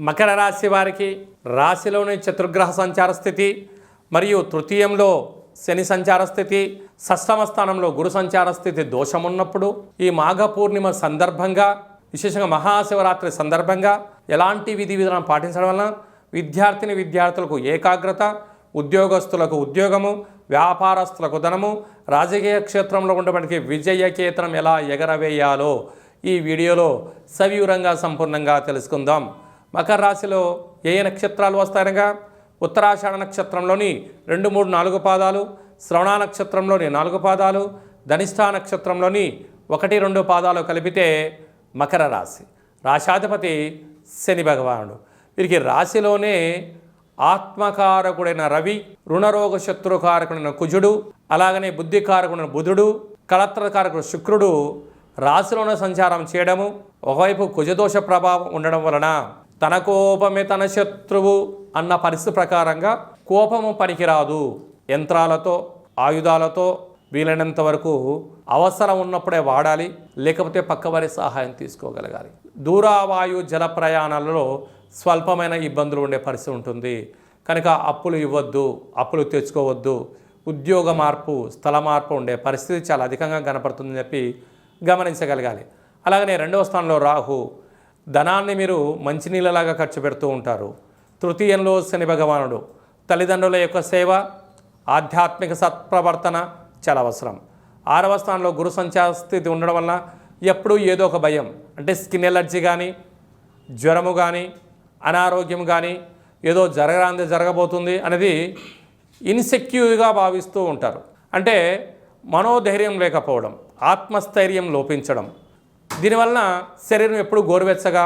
మకర రాశి వారికి రాశిలోని చతుర్గ్రహ సంచార స్థితి మరియు తృతీయంలో శని సంచార స్థితి, షష్టమ స్థానంలో గురు సంచార స్థితి దోషమున్నప్పుడు ఈ మాఘ పూర్ణిమ సందర్భంగా, విశేషంగా మహాశివరాత్రి సందర్భంగా ఎలాంటి విధి విధానం పాటించడం వలన విద్యార్థులకు ఏకాగ్రత, ఉద్యోగస్తులకు ఉద్యోగము, వ్యాపారస్తులకు ధనము, రాజకీయ క్షేత్రంలో ఉండడానికి విజయకేతనం ఎలా ఎగరవేయాలో ఈ వీడియోలో సవివరంగా సంపూర్ణంగా తెలుసుకుందాం. మకర రాశిలో ఏ నక్షత్రాలు వస్తాయనగా ఉత్తరాషాఢ నక్షత్రంలోని 2, 3, 4 పాదాలు, శ్రవణ నక్షత్రంలోని 4 పాదాలు, ధనిష్ఠా నక్షత్రంలోని 1, 2 పాదాలు కలిపితే మకర రాశి. రాశాధిపతి శని భగవానుడు. వీరికి రాశిలోనే ఆత్మకారకుడైన రవి, రుణరోగ శత్రుకారకుడైన కుజుడు, అలాగనే బుద్ధికారకుడైన బుధుడు, కళత్రకారకుడు శుక్రుడు రాశిలోనే సంచారం చేయడము, ఒకవైపు కుజదోష ప్రభావం ఉండడం వలన తన కోపమే తన శత్రువు అన్న పరిస్థితి ప్రకారంగా కోపము పనికిరాదు. యంత్రాలతో, ఆయుధాలతో వీలైనంత వరకు అవసరం ఉన్నప్పుడే వాడాలి, లేకపోతే పక్కవారి సహాయం తీసుకోగలగాలి. దూరావాయు జల ప్రయాణాలలో స్వల్పమైన ఇబ్బందులు ఉండే పరిస్థితి ఉంటుంది కనుక అప్పులు ఇవ్వద్దు, అప్పులు తెచ్చుకోవద్దు. ఉద్యోగ మార్పు, స్థల మార్పు ఉండే పరిస్థితి చాలా అధికంగా కనపడుతుందని చెప్పి గమనించగలగాలి. అలాగనే 2వ స్థానంలో రాహు, ధనాన్ని మీరు మంచినీళ్ళలాగా ఖర్చు పెడుతూ ఉంటారు. తృతీయంలో శని భగవానుడు, తల్లిదండ్రుల యొక్క సేవ, ఆధ్యాత్మిక సత్ప్రవర్తన చాలా అవసరం. 6వ స్థానంలో గురు సంచార స్థితి ఉండడం వల్ల ఎప్పుడూ ఏదో ఒక భయం, అంటే స్కిన్ ఎలర్జీ కానీ, జ్వరము కానీ, అనారోగ్యం కానీ, ఏదో జరగబోతుంది అనేది ఇన్సెక్యూర్గా భావిస్తూ ఉంటారు. అంటే మనోధైర్యం లేకపోవడం, ఆత్మస్థైర్యం లోపించడం. దీనివలన శరీరం ఎప్పుడు గోరువెచ్చగా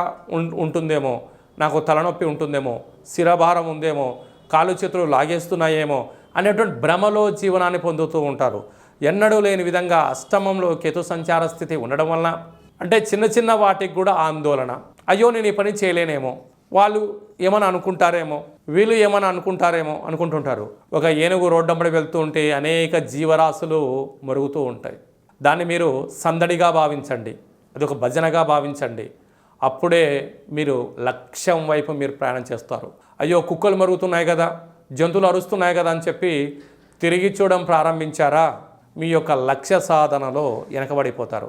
ఉంటుందేమో, నాకు తలనొప్పి ఉంటుందేమో, శిరభారం ఉందేమో, కాలు చేతులు లాగేస్తున్నాయేమో అనేటువంటి భ్రమలో జీవనాన్ని పొందుతూ ఉంటారు. ఎన్నడూ లేని విధంగా అష్టమంలో కేతు సంచార స్థితి ఉండడం వలన అంటే చిన్న చిన్న వాటికి కూడా ఆందోళన. అయ్యో నేను ఈ పని చేయలేనేమో, వాళ్ళు ఏమని అనుకుంటారేమో, వీళ్ళు ఏమని అనుకుంటారేమో అనుకుంటుంటారు. ఒక ఏనుగు రోడ్డంబడి వెళ్తూ ఉంటే అనేక జీవరాశులు మరుగుతూ ఉంటాయి. దాన్ని మీరు సందడిగా భావించండి, అదొక భజనగా భావించండి. అప్పుడే మీరు లక్ష్యం వైపు మీరు ప్రయాణం చేస్తారు. అయ్యో కుక్కలు మరుగుతున్నాయి కదా, జంతువులు అరుస్తున్నాయి కదా అని చెప్పి తిరిగి చూడడం ప్రారంభించారా, మీ యొక్క లక్ష్య సాధనలో వెనకబడిపోతారు.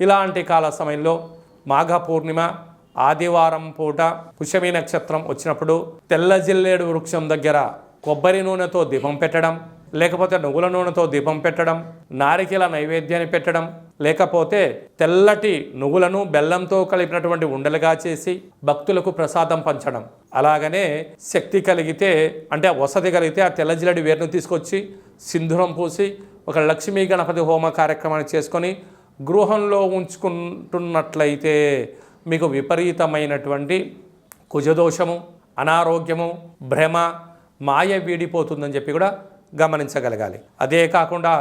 ఇలాంటి కాల సమయంలో మాఘ పూర్ణిమ ఆదివారం పూట పుష్యమి నక్షత్రం వచ్చినప్పుడు తెల్ల జిల్లేడు వృక్షం దగ్గర కొబ్బరి నూనెతో దీపం పెట్టడం, లేకపోతే నువ్వుల నూనెతో దీపం పెట్టడం, నారికేల నైవేద్యాన్ని పెట్టడం, లేకపోతే తెల్లటి నువ్వులను బెల్లంతో కలిపినటువంటి ఉండలుగా చేసి భక్తులకు ప్రసాదం పంచడం. అలాగనే శక్తి కలిగితే, అంటే వసతి కలిగితే ఆ తెల్ల జిల్లడి వేరును తీసుకొచ్చి సింధూరం పూసి ఒక లక్ష్మీ గణపతి హోమ కార్యక్రమాన్ని చేసుకొని గృహంలో ఉంచుకుంటున్నట్లయితే మీకు విపరీతమైనటువంటి కుజదోషము, అనారోగ్యము, భ్రమ, మాయ వీడిపోతుందని చెప్పి కూడా గమనించగలగాలి. అదే కాకుండా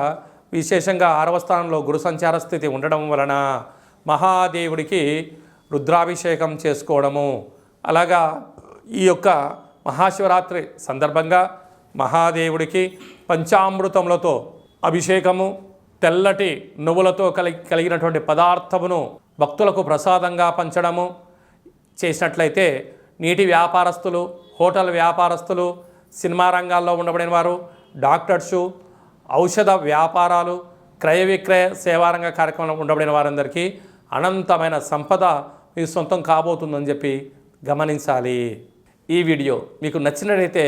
విశేషంగా 6వ స్థానంలో గురు సంచార స్థితి ఉండడం వలన మహాదేవుడికి రుద్రాభిషేకం చేసుకోవడము, అలాగా ఈ యొక్క మహాశివరాత్రి సందర్భంగా మహాదేవుడికి పంచామృతములతో అభిషేకము, తెల్లటి నువ్వులతో కలిగినటువంటి పదార్థమును భక్తులకు ప్రసాదంగా పంచడము చేసినట్లయితే నీటి వ్యాపారస్తులు, హోటల్ వ్యాపారస్తులు, సినిమా రంగాల్లో ఉండబడిన వారు, డాక్టర్సు, ఔషధ వ్యాపారాలు, క్రయ విక్రయ సేవారంగ కార్యక్రమంలో ఉండబడిన వారందరికీ అనంతమైన సంపద మీ సొంతం కాబోతుందని చెప్పి గమనించాలి. ఈ వీడియో మీకు నచ్చినట్లయితే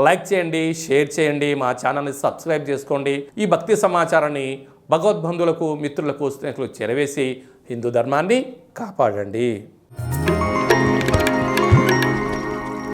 లైక్ చేయండి, షేర్ చేయండి, మా ఛానల్ని సబ్స్క్రైబ్ చేసుకోండి. ఈ భక్తి సమాచారాన్ని భగవద్బంధువులకు, మిత్రులకు, స్నేహితులకు చేరవేసి హిందూ ధర్మాన్ని కాపాడండి.